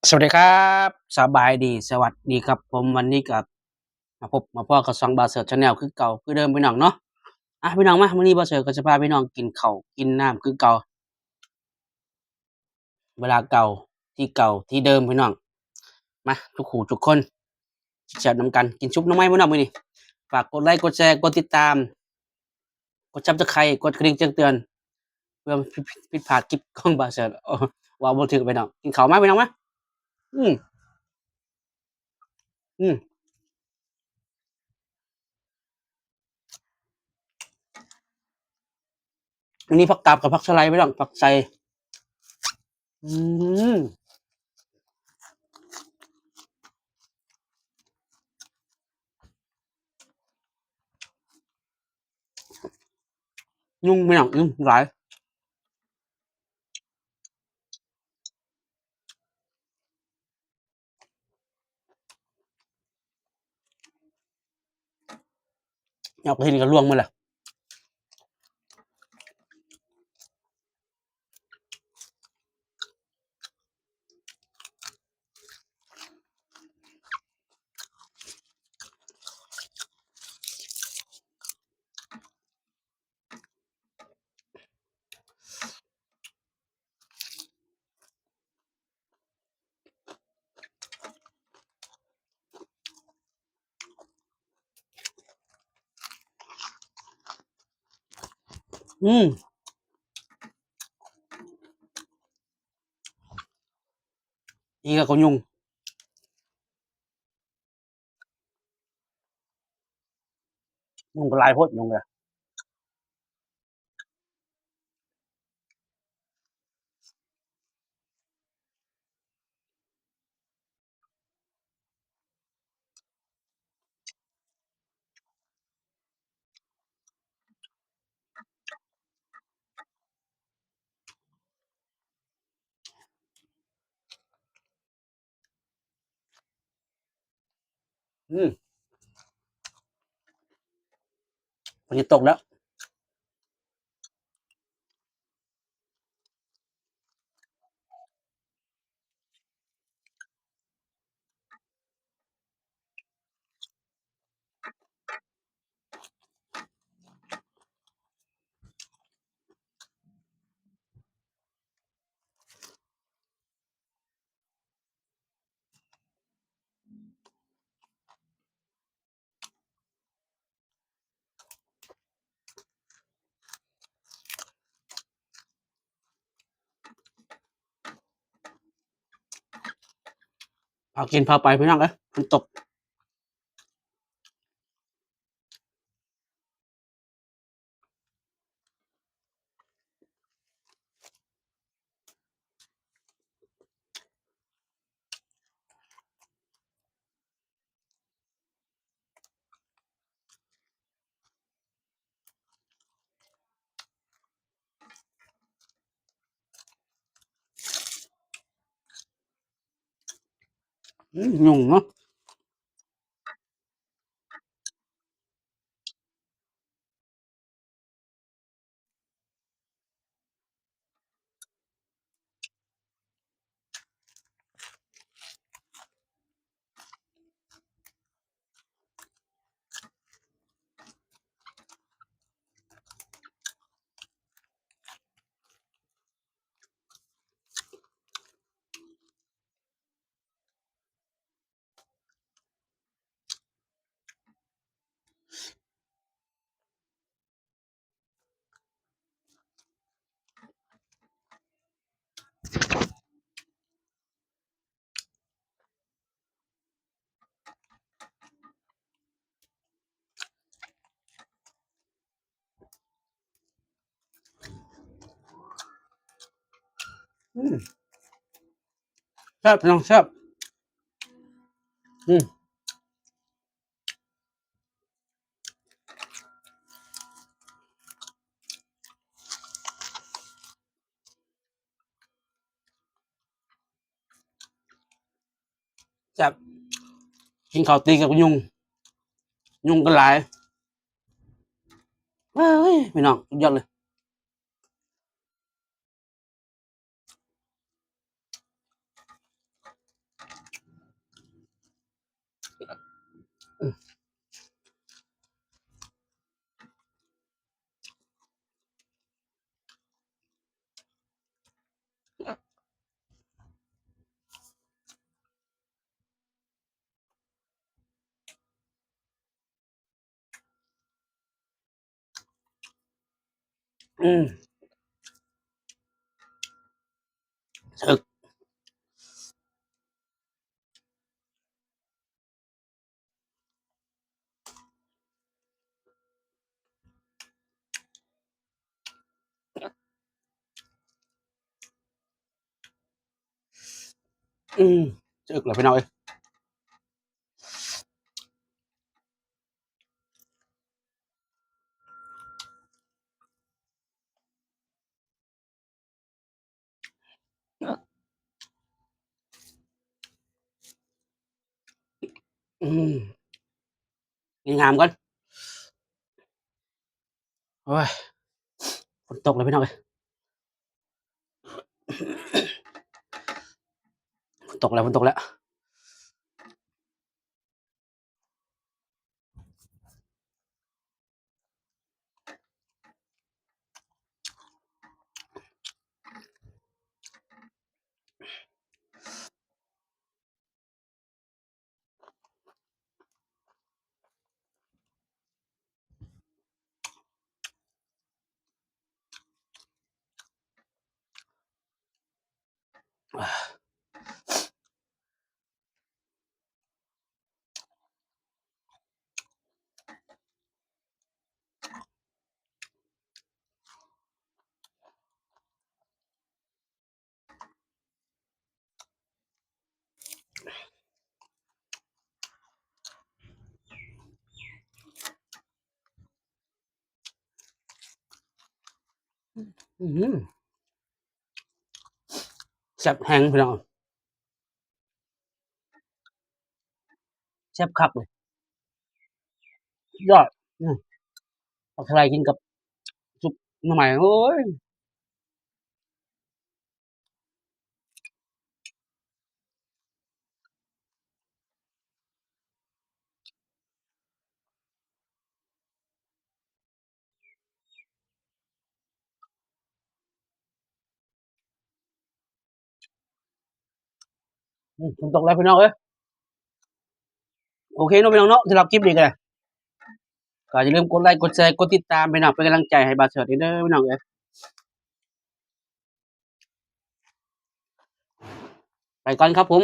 สวัสดีครับสบายดีสวัสดีครับผมวันนี้กับมาพ่อกับสองบาเสิร์ชชาแนลคือเก่าคือเดิมพี่น้องเนาะพี่น้องมามื้อนี้บาเสิร์ชก็จะพาพี่น้องกินข้าวกินน้ำคือเก่าเวลาเก่าที่เดิมพี่น้องมาทุกคู่ทุกคนแซ่บนำกันกินซุปหน่อไม้พี่น้องมื้อนี้ฝากกดไลค์กดแชร์กดติดตามกด Subscribe กดกระดิ่งแจ้งเตือนเพื่อผิดพลาดคลิปของบาเสิร์ชเว้าบ่ถูกพี่น้องกินข้าวมาพี่น้องมาอืมอืมอันนี้ผักกาดกับผักสะไลด์พี่น้องผักใส่อืม ยุ่งไม่หนักยุ่งหลายอยากไปเห็นกับล่วงมาแหละอืมนี่ก็เขายุ่งก็หลายโพดยุ่งเลยอืมมันจะตกแล้วพากินพาไปพี่น้องเอ้ยมันตกยุ่งเนาะอืมแซ่บพี่น้องแซ่บอืมแซ่บกินข้าวตีกับยุ่งก็หลายเฮ้ยพี่น้องสุดยอดเลย อืมถึกอืมถึกเลยพี่น้องเอ้ยอืมกินงามก่อนโอ้ยฝนตกเลยพี่น้องเอ้ยฝนตกแล้วฝนตกแล้วอืมแซ่บแห้งพี่น้องแซ่บคักเลยยอดอืมเอาอะไรกินกับซุปหน่อไม้โอ้ยฝนตกแล้วพี่น้องเอ้ยโอเคเนาะพี่น้องเนาะสำหรับคลิปนี้ก็ก็อย่าลืมกดไลค์กดแชร์กดติดตามพี่น้องเป็นกำลังใจให้บาสเสิร์ตเด้อพี่น้องเอ้ยไปก่อนครับผม